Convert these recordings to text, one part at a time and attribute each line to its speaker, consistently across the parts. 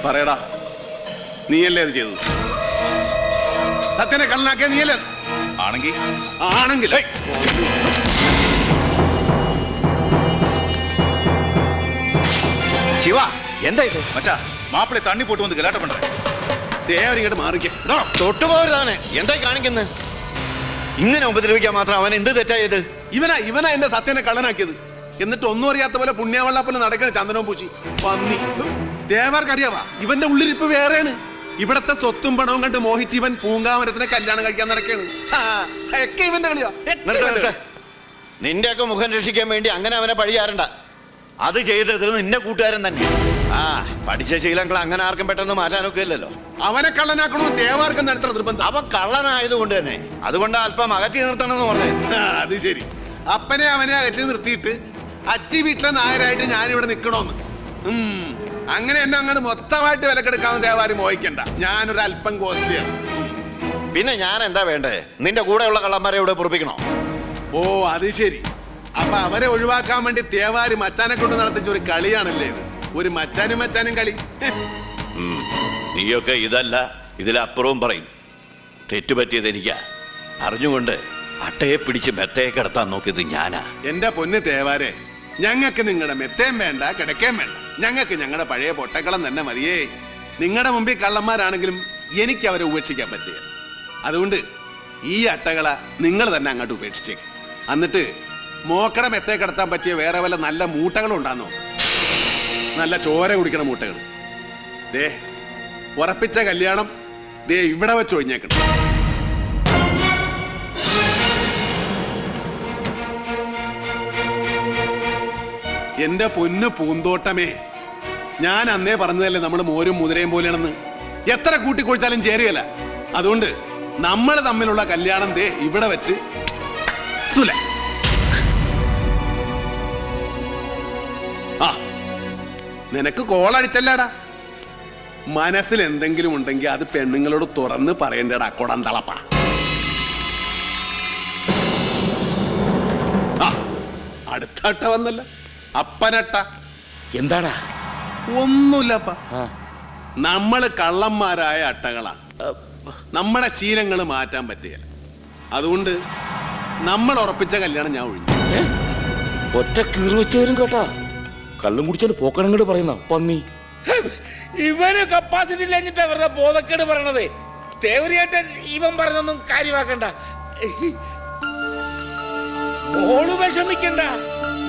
Speaker 1: പറയടാ, നീയല്ലേ അത് ചെയ്തത്? സത്യനെ കള്ളനാക്കിയ നീയല്ലേ? ആണെങ്കിൽ
Speaker 2: ശിവ, എന്താ ഇത്?
Speaker 3: മച്ചാ, മാപ്പിളെ തണ്ണി പോട്ട് വന്ന് ഗലാട്ട പண்ற.
Speaker 1: ദേവരിങ്ങോട്ട് മാറിക്കേ.
Speaker 2: തൊട്ടുപോകരുതാണ്. എന്തായി കാണിക്കുന്നത്? ഇങ്ങനെ ഉപദ്രവിക്കാൻ മാത്രം അവൻ എന്ത് തെറ്റായത്?
Speaker 1: ഇവനാ എന്റെ സത്യനെ കള്ളനാക്കിയത്. എന്നിട്ട് ഒന്നും അറിയാത്ത പോലെ പുണ്യാവള്ളാപ്പല നടക്കണ ചന്ദനവും പൂച്ചി പന്നി. ദേവർക്കറിയാവാ, ഇവന്റെ ഉള്ളിരിപ്പ് വേറെയാണ്. ഇവിടത്തെ സ്വത്തും പണവും കണ്ട് മോഹിച്ച് ഇവൻ പൂങ്കാമരത്തിനെ കല്യാണം കഴിക്കാൻ നടക്കാണ്. ഒക്കെ ഇവന്റെ കളിയാ.
Speaker 2: നിന്റെയൊക്കെ മുഖം രക്ഷിക്കാൻ വേണ്ടി അങ്ങനെ അവനെ പഴിയാറണ്ട. അത് ചെയ്തത് നിന്റെ കൂട്ടുകാരൻ തന്നെ. പഠിച്ച ശീലങ്ങൾ അങ്ങനെ ആർക്കും പെട്ടെന്ന് മാറ്റാനൊക്കെ ഇല്ലല്ലോ.
Speaker 1: അവനെ കള്ളനാക്കണോ ദേവാർക്കും നടത്തണം നിർബന്ധം.
Speaker 2: അവൻ കള്ളനായതുകൊണ്ട് തന്നെ, അതുകൊണ്ട് അല്പം അകറ്റി നിർത്തണമെന്ന് പറഞ്ഞേ.
Speaker 1: അത് ശരി. അപ്പനെ അവനെ അകറ്റി നിർത്തിയിട്ട് അച്ചി വീട്ടിലെ നായരായിട്ട് ഞാനിവിടെ നിൽക്കണോന്ന്. അങ്ങനെ എന്നെ അങ്ങനെ മൊത്തമായിട്ട് വിലക്കെടുക്കാവുന്ന ദേവാരി മോഹിക്കണ്ട. ഞാനൊരു അല്പം കോസ്റ്റ്ലിയാണ്.
Speaker 2: പിന്നെ ഞാൻ എന്താ വേണ്ടേ? നിന്റെ കൂടെയുള്ള കള്ളന്മാരെ ഇവിടെ പൊറപ്പിക്കണോ?
Speaker 1: ഓ, അത് ശരി. അപ്പൊ അവരെ ഒഴിവാക്കാൻ വേണ്ടി തേവാരി മച്ചാനെ കൊണ്ട് നടത്തിച്ച ഒരു കളിയാണല്ലേ ഇത്? ഒരു മച്ചാനും കളി.
Speaker 2: നീയൊക്കെ ഇതല്ല ഇതിലപ്പുറവും പറയും. തെറ്റുപറ്റിയത് എനിക്കാ. അറിഞ്ഞുകൊണ്ട് അട്ടയെ പിടിച്ച് മെത്തയെ കിടത്താൻ നോക്കിയത് ഞാനാ.
Speaker 1: എന്റെ പൊന്ന് തേവാരെ, ഞങ്ങൾക്ക് നിങ്ങളുടെ മെത്തേം വേണ്ട, കിടക്കേം വേണ്ട. ഞങ്ങൾക്ക് ഞങ്ങളുടെ പഴയ പൊട്ടക്കളം തന്നെ മതിയേ. നിങ്ങളുടെ മുമ്പിൽ കള്ളന്മാരാണെങ്കിലും എനിക്ക് അവരെ ഉപേക്ഷിക്കാൻ പറ്റില്ല. അതുകൊണ്ട് ഈ അട്ടകള നിങ്ങൾ തന്നെ അങ്ങോട്ട് ഉപേക്ഷിച്ചേക്ക്. എന്നിട്ട് മോക്കട മെത്തേ കിടത്താൻ പറ്റിയ വേറെ വല്ല നല്ല മൂട്ടകളും ഉണ്ടാന്നോ? നല്ല ചോര കുടിക്കണ മൂട്ടകൾ. ദേ, ഉറപ്പിച്ച കല്യാണം ദേ ഇവിടെ വെച്ച് ഒഴിഞ്ഞേക്കണം. എന്റെ പൊന്ന് പൂന്തോട്ടമേ, ഞാൻ അന്നേ പറഞ്ഞതല്ലേ നമ്മൾ മോരും മുതിരയും പോലെയാണെന്ന്. എത്ര കൂട്ടിക്കൊഴിച്ചാലും ചേരുകയല്ല. അതുകൊണ്ട് നമ്മൾ തമ്മിലുള്ള കല്യാണം ദേ ഇവിടെ വെച്ച് സുല. നിനക്ക് കോളടിച്ചല്ലാടാ. മനസ്സിൽ എന്തെങ്കിലും ഉണ്ടെങ്കിൽ അത് പെണ്ണുങ്ങളോട് തുറന്ന് പറയണ്ടടാ കൊടന്തളപ്പ. അടുത്ത അട്ട വന്നല്ല, അപ്പനട്ട.
Speaker 4: എന്താടാ?
Speaker 1: ഒന്നുമില്ലപ്പ. നമ്മള് കള്ളന്മാരായ അട്ടകളാണ്. നമ്മുടെ ശീലങ്ങൾ മാറ്റാൻ പറ്റുക. അതുകൊണ്ട് നമ്മൾ ഉറപ്പിച്ച കല്യാണം ഞാൻ ഒഴിഞ്ഞു.
Speaker 4: ഒറ്റ കീറി വെച്ചവരും കേട്ടാ. കള്ളും കുടിച്ചോണ്ട് പോക്കണങ്ങോട് പറയുന്ന പന്നി.
Speaker 5: ഇവന് കപ്പാസിറ്റി ഇല്ലഞ്ഞിട്ടാ വെറുതെ ബോധക്കേട് പറയണത്. തേവരിയായിട്ട് ഇവൻ പറഞ്ഞൊന്നും കാര്യമാക്കണ്ട. ഓള് വിഷമിക്കണ്ട.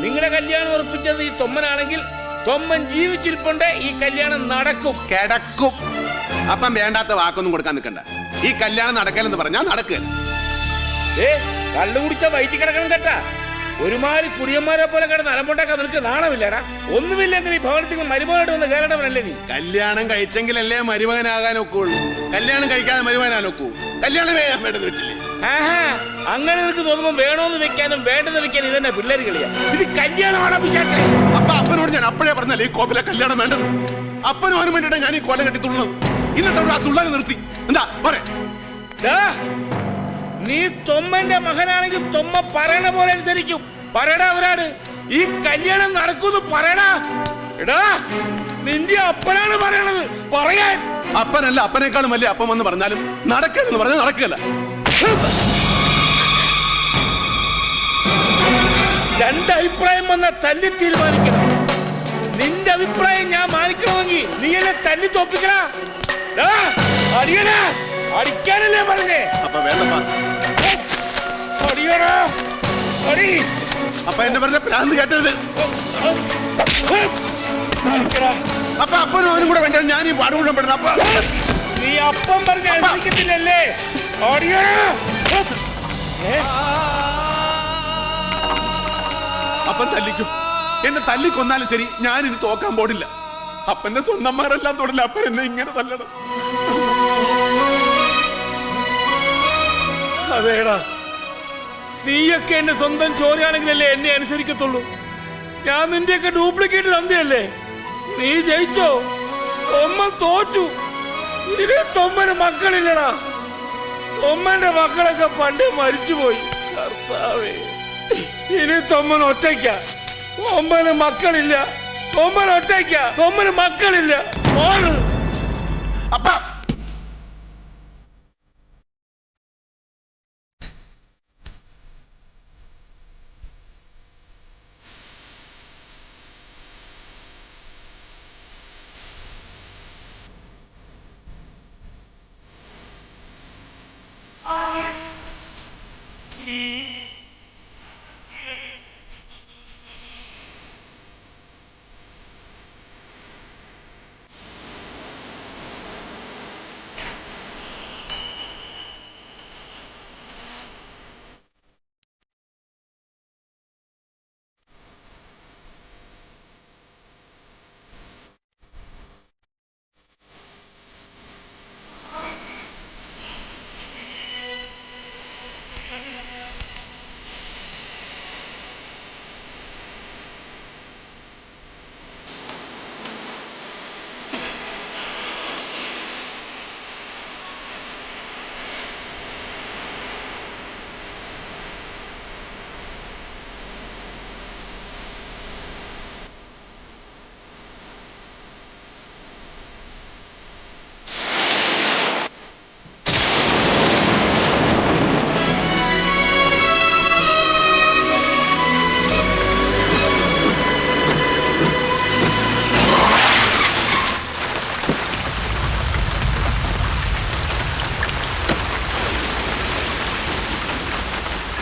Speaker 5: നിങ്ങളുടെ കല്യാണം ഉറപ്പിച്ചത് ഈ തൊമ്മനാണെങ്കിൽ തൊമ്മൻ ജീവിച്ചിരിപ്പുണ്ട്. ഈ കല്യാണം നടക്കും.
Speaker 1: കിടക്കും. അപ്പം വേണ്ടാത്ത വാക്കൊന്നും കൊടുക്കാൻ നിൽക്കണ്ട. ഈ കല്യാണം നടക്കലെന്ന് പറഞ്ഞാൽ നടക്കുക.
Speaker 5: കള്ളു കുടിച്ച വയറ്റി കിടക്കണം കേട്ടാ. ഒരുമാതിരി കുടിയന്മാരെ പോലെ കിടന്ന് അലമ്പുണ്ടാക്കാൻ നിനക്ക് നാണമില്ലടാ. ഒന്നുമില്ലെങ്കിൽ ഈ ഭവനത്തിൽ മരുമകനായിട്ട് വന്ന് കയറേണ്ടവനല്ലേ നീ?
Speaker 1: കല്യാണം കഴിച്ചെങ്കിലല്ലേ മരുമകനാകാൻ ഒക്കുള്ളൂ. കല്യാണം കഴിക്കാതെ മരുമകനാൻ ഒക്കൂ? കല്യാണം വേഗം വേണ്ടത് വെച്ചില്ലേ?
Speaker 5: അങ്ങനെ നിനക്ക് തോന്നുമ്പോ വേണോന്ന് വെക്കാനും വേണ്ടെന്ന് വെക്കാനും ഇതെന്നെ പിള്ളേര് കളിയാ. ഇത് കല്യാണമാണ്.
Speaker 1: അപ്പൊ അപ്പനോട് ഞാൻ അപ്പോഴേ പറഞ്ഞല്ലേ ഈ കോപ്പിലെ കല്യാണം വേണ്ടത്. അപ്പനും അവനും വേണ്ടിയിട്ടാ ഞാൻ ഈ കൊല കെട്ടി തുള്ളുന്നത്. എന്നിട്ട് ആ തുള്ളാനെ നിർത്തി. എന്താ പറയാ?
Speaker 5: നീ തൊമ്മന്റെ മകനാണെങ്കിൽ തൊമ്മ പറയണ പോലെ അനുസരിക്കും. പറയടാ അവരാട്, ഈ കല്യാണം നടക്കുന്നു പറയടാ. എടാ, നിന്റെ അപ്പനാണ് പറയണത്. പറയാൻ
Speaker 1: അപ്പനല്ല, അപ്പനേക്കാളും വലിയ അപ്പം വന്ന് പറഞ്ഞാലും നടക്കല്ലെന്ന് പറഞ്ഞാൽ നടക്കല്ല.
Speaker 5: രണ്ടഭിപ്രായം വന്നാൽ തല്ലി തീരുമാനിക്കണം. നിന്റെ അഭിപ്രായം ഞാൻ മാനിക്കണമെങ്കിൽ നീ എന്നെ തല്ലി തോപ്പിക്കടാ. അടിയടാ, അടിക്കാനല്ലേ പറഞ്ഞേ?
Speaker 1: അപ്പൊ വേണ്ടപ്പാ.
Speaker 5: അടിയടാ, അടി.
Speaker 1: അപ്പൊ എന്നെ പറഞ്ഞ പ്രാന്ത് കേട്ടത്. അപ്പൊ അപ്പനും അവനും കൂടെ വേണ്ട ഞാൻ ഈ പാട് മുഴുവൻ പെടുന്ന. അപ്പൊ
Speaker 5: നീ അപ്പം പറഞ്ഞ അനുസരിക്കത്തില്ലല്ലേ? അടിയടാ.
Speaker 1: അപ്പൻ തല്ലിക്കും. എന്നെ തല്ലിക്കൊന്നാലും ശരി, ഞാൻ ഇനി തോക്കാൻ പോടില്ല. അപ്പന്റെ സ്വന്തന്മാരെല്ലാം തൊടില്ല. അപ്പൻ എന്നെ ഇങ്ങനെ തല്ലണം.
Speaker 5: അതേടാ, നീയൊക്കെ എന്റെ സ്വന്തം ചോരയാണെങ്കിലല്ലേ എന്നെ അനുസരിക്കത്തുള്ളൂ. ഞാൻ നിന്റെയൊക്കെ ഡ്യൂപ്ലിക്കേറ്റ് തന്നെയല്ലേ. നീ ജയിച്ചോ? തൊമ്മൻ തോറ്റു. ഇനി തൊമ്മന് മക്കളില്ലടാ. തൊമ്മന്റെ മക്കളൊക്കെ പണ്ടേ മരിച്ചുപോയി. കർത്താവേ, ഇനി തൊമ്മൻ ഒറ്റയ്ക്ക. തൊമ്മന് മക്കളില്ല. തൊമ്മൻ ഒറ്റയ്ക്ക. തൊമ്മന് മക്കളില്ല.
Speaker 2: അപ്പ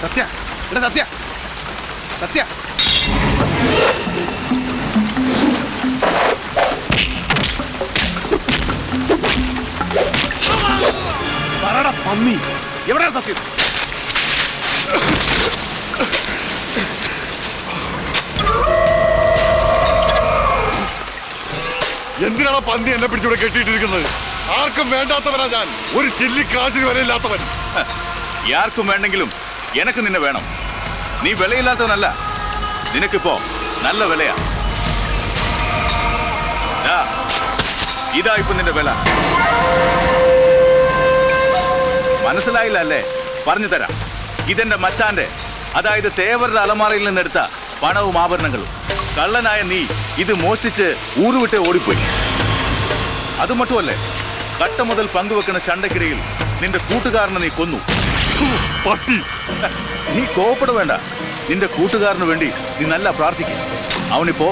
Speaker 1: സത്യ, ഇവിടെ സത്യ, സത്യ. പറടാ പന്നി, എവിടെയാണ് സത്യം?
Speaker 2: എന്തിനാണ് പന്നി എന്നെ പിടിച്ചിവിടെ കെട്ടിയിട്ടിരിക്കുന്നത്? ആർക്കും വേണ്ടാത്തവനാ ഞാൻ, ഒരു ചില്ലി കാശിന് വിലയില്ലാത്തവൻ.
Speaker 3: ആർക്കും വേണ്ടെങ്കിലും എനക്ക് നിന്നെ വേണം. നീ വിലയില്ലാത്തവനല്ല, നിനക്കിപ്പോ നല്ല വിലയാ. ഇതാ ഇപ്പൊ നിന്റെ വില. മനസ്സിലായില്ല അല്ലേ? പറഞ്ഞു തരാം. ഇതെന്റെ മച്ചാന്റെ, അതായത് തേവരുടെ അലമാറയിൽ നിന്നെടുത്ത പണവും ആഭരണങ്ങളും. കള്ളനായ നീ ഇത് മോഷ്ടിച്ച് ഊരുവിട്ട് ഓടിപ്പോയി. അത് മറ്റുമല്ലേ, കട്ട മുതൽ പങ്കുവെക്കുന്ന ചണ്ടക്കിടയിൽ നിന്റെ കൂട്ടുകാരനെ നീ കൊന്നു.
Speaker 2: പട്ടി,
Speaker 3: നീ കോപ്പട വേണ്ട. നിന്റെ കൂട്ടുകാരന് വേണ്ടി നീ നല്ല പ്രാർത്ഥിക്കും. അവനിപ്പോ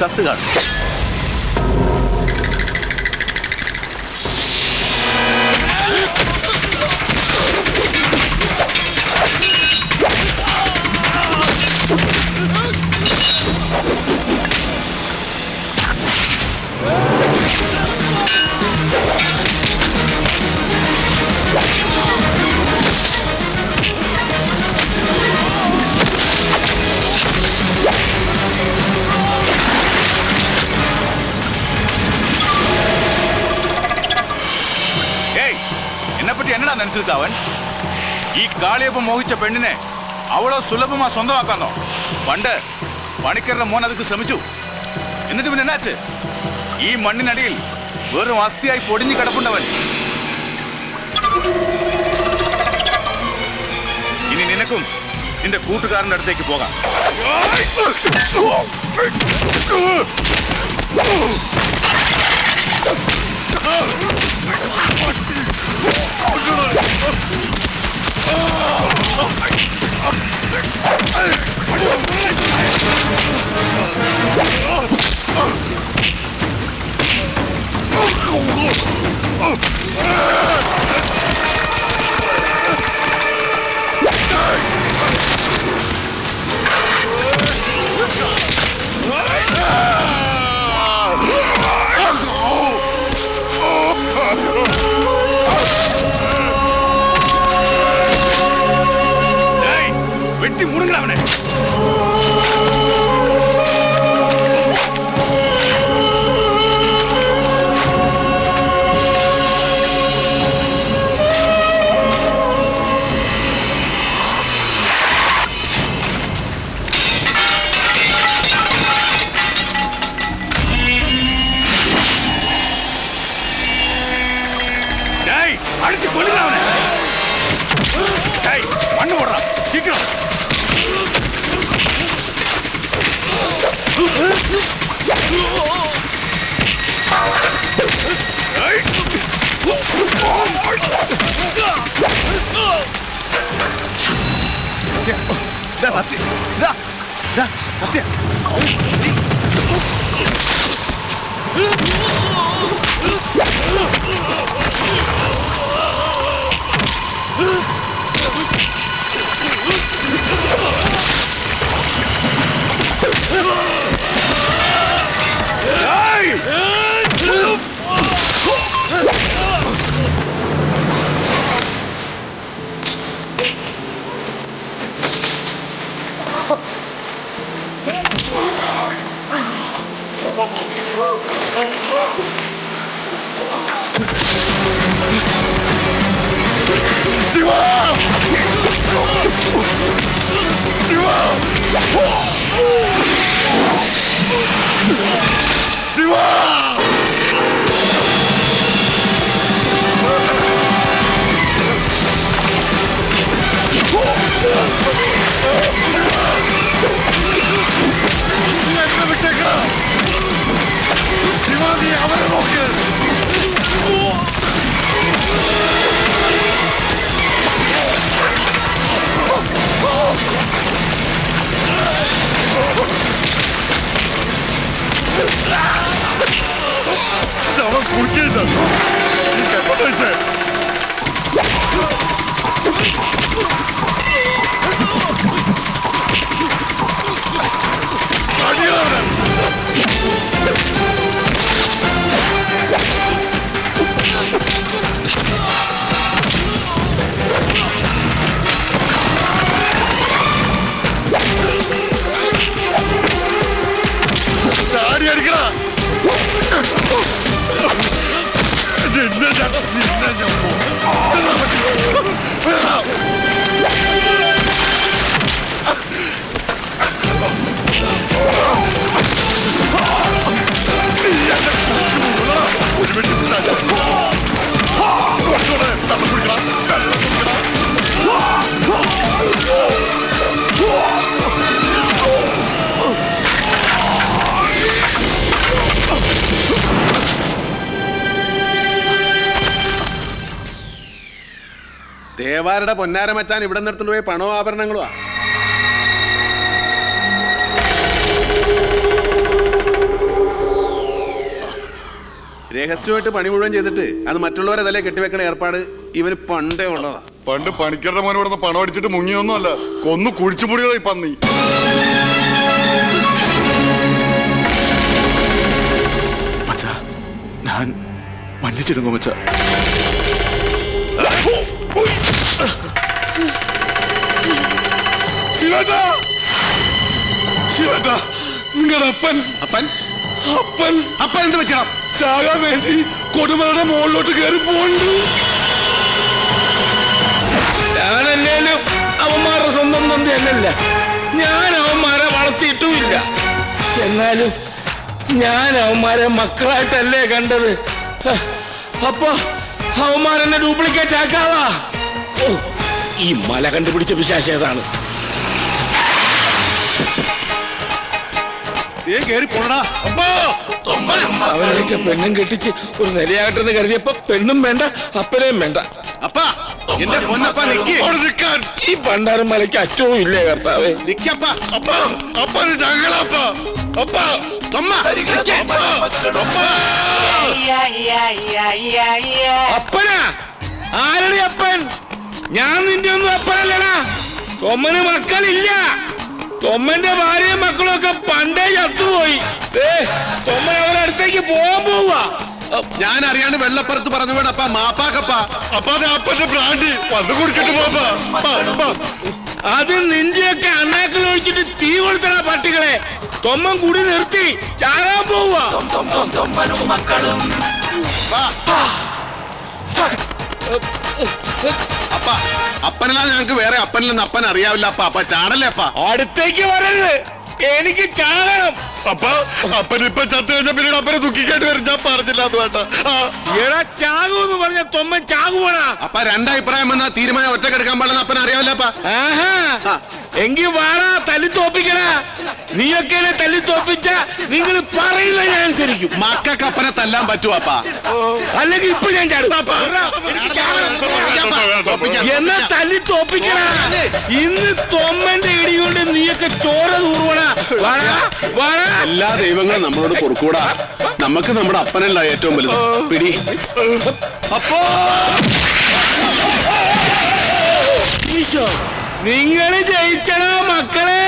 Speaker 3: സത്ത് കാണും. എന്നെപ്പറ്റി എന്നടാ നനച്ചിരിക്കാവൻ? ഈ കാളിയപ്പം മോഹിച്ച പെണ്ണിനെ അവളോ സുലഭമാ സ്വന്തമാക്കാന്നോ? പണ്ട് പണിക്കരുടെ മോൻ അതൊക്കെ ശ്രമിച്ചു. എന്നിട്ട് പിന്നെ എന്നാച്ച്? ഈ മണ്ണിനടിയിൽ വെറും അസ്ഥിയായി പൊടിഞ്ഞു കിടപ്പുണ്ടവൻ. ഇനി നിനക്കും നിന്റെ കൂട്ടുകാരന്റെ അടുത്തേക്ക് പോകാം. വെട്ടി മുറുങ്ങണവനെ. അടിച്ച് കൊല്ലുന്നവനെ. മണ്ണ് പോടാ, ശീഘ്രം. സത്യ ഇതാ സത്യ ഇതാ ഇതാ സത്യ ശിവ ശിവ ശിവ ശിവ നീ അവരെ നോക്ക് ശവം കുടിക്കില്ല കഴിച്ചേ ചാടി അടിക്കണ നിന്നെ
Speaker 1: ദേവാരുടെ പൊന്നാര മച്ചാൻ ഇവിടെ നിർത്തുന്നു പോയി പണവും ആഭരണങ്ങളുമാ. രഹസ്യമായിട്ട് പണി മുഴുവൻ ചെയ്തിട്ട് അത് മറ്റുള്ളവരെ തലേ കെട്ടിവെക്കണ ഏർപ്പാട് ഇവന് പണ്ടേ ഉള്ളതാ.
Speaker 6: പണ്ട് പണിക്കരുടെ മോനെ ഇവിടുന്ന് പണം അടിച്ചിട്ട് മുങ്ങിയൊന്നും അല്ല, കൊന്നു കുഴിച്ചു മുടിയതായി പന്നി.
Speaker 3: മച്ചാ ഞാൻ മன்னிச்சிடுங்க മച്ചാ.
Speaker 6: ശിവദാ ശിവദാ നിങ്ങളുടെ അപ്പൻ
Speaker 1: അപ്പൻ
Speaker 6: അപ്പൻ
Speaker 1: അപ്പൻ എന്ത് വെക്കണം?
Speaker 6: ചാകാൻ വേണ്ടി കൊടുമലയുടെ മുകളിലോട്ട് കയറി പോണ്ട്.
Speaker 5: ഞാനല്ലേലും അവന്മാരുടെ സ്വന്തം തന്തയല്ല, ഞാൻ അവന്മാരെ വളർത്തിയിട്ടുമില്ല. എന്നാലും ഞാൻ അവന്മാരെ മക്കളായിട്ടല്ലേ കണ്ടത്. അപ്പൊ അവന്മാരെന്നെ ഡ്യൂപ്ലിക്കേറ്റ് ആക്കാവാ. ഓ, ഈ മല കണ്ടുപിടിച്ച പിശാച് ഏതാണ്? അവനെയൊക്കെ പെണ്ണും കെട്ടിച്ച് ഒരു നിലയാകട്ടെന്ന് കരുതിയപ്പോ പെണ്ണും വേണ്ട അപ്പനെയും വേണ്ട.
Speaker 1: അപ്പാ എന്റെ പൊന്നപ്പ നിക്ക്.
Speaker 6: അവിടെ നിൽക്കാൻ
Speaker 5: ഈ പണ്ടാരം മലയ്ക്ക് അറ്റവും ഇല്ലേ കർത്താവേ?
Speaker 1: നിക്കപ്പാ.
Speaker 6: അപ്പ അപ്പന് ഞങ്ങളപ്പ അപ്പ
Speaker 1: തൊമ്മ നിക്ക്.
Speaker 5: അപ്പനാ? ആരടി അപ്പൻ? ഞാൻ നിന്റെ ഒന്നും അപ്പനല്ലടാ. തൊമ്മന് മക്കളില്ല. തൊമ്മന്റെ ഭാര്യയും മക്കളും ഒക്കെ പണ്ടേ ചത്തുപോയി. തൊമ്മൻ അവരുടെ അടുത്തേക്ക് പോകാൻ പോവാ.
Speaker 1: ഞാൻ അറിയാണ്ട് വെള്ളപ്പുറത്ത് പറഞ്ഞു വേണപ്പാ മാപ്പാക്കപ്പാ.
Speaker 6: അപ്പ അത് അപ്പന്റെ ബ്രാൻഡ് വന്ന് കുടിച്ചിട്ട് പോപ്പാ.
Speaker 5: അത് നിന്റെയൊക്കെ അണ്ണാക്കിൽ ഒഴിച്ചിട്ട് തീ കൊടുത്തടാ പട്ടികളെ. തൊമ്മൻ കുടി നിർത്തി ചാകാൻ പോവാ.
Speaker 1: അപ്പ അപ്പനല്ലാതെ ഞങ്ങൾക്ക് വേറെ അപ്പനില്ലെന്ന് അപ്പൻ അറിയാവില്ല. അപ്പ അപ്പ ചാടല്ലേ അപ്പ.
Speaker 5: അടുത്തേക്ക് വരരുത്, എനിക്ക് ചാകണം.
Speaker 6: അപ്പ അപ്പൻ ഇപ്പൊ ചത്തു കഴിഞ്ഞ പിന്നീട് അപ്പനെ ദുഃഖിക്കായിട്ട് വരും. ഞാൻ പറഞ്ഞില്ല അത് വേണ്ട.
Speaker 5: എടാ ചാകൂന്ന് പറഞ്ഞ തൊമ്മൻ ചാകുവാടാ.
Speaker 1: അപ്പ രണ്ടഭിപ്രായം വന്നാ തീരുമാനം ഒറ്റക്കെടുക്കാൻ പാടില്ലെന്ന് അപ്പൻ അറിയാവില്ല അപ്പ.
Speaker 5: ആഹാ, എങ്കി വാടാ തല്ലി തോപ്പിക്കടാ. നീയൊക്കെ എന്നെ തല്ലി തോപ്പിച്ച നിങ്ങൾ പറയുന്ന ഞാൻ അനുസരിക്കും.
Speaker 1: മക്കൾക്ക് അപ്പനെ തല്ലാൻ പറ്റുവാപ്പാ?
Speaker 5: അല്ലെങ്കിൽ ഇപ്പൊ ഞാൻ ചാടും. എന്നാ തല്ലി തോപ്പിക്കടാ. ഇന്ന് തൊമ്മന്റെ ഇടി കൊണ്ട് നീയൊക്കെ ചോര തൂറുവടാ. വാടാ വാടാ.
Speaker 1: എല്ലാ ദൈവങ്ങളും നമ്മളോട് പൊറുക്കൂടാ. നമുക്ക് നമ്മുടെ അപ്പനല്ല ഏറ്റവും വലുത്. പിടി. അപ്പോ
Speaker 5: ഈശോ, നിങ്ങള് ജയിച്ചടാ മക്കളെ.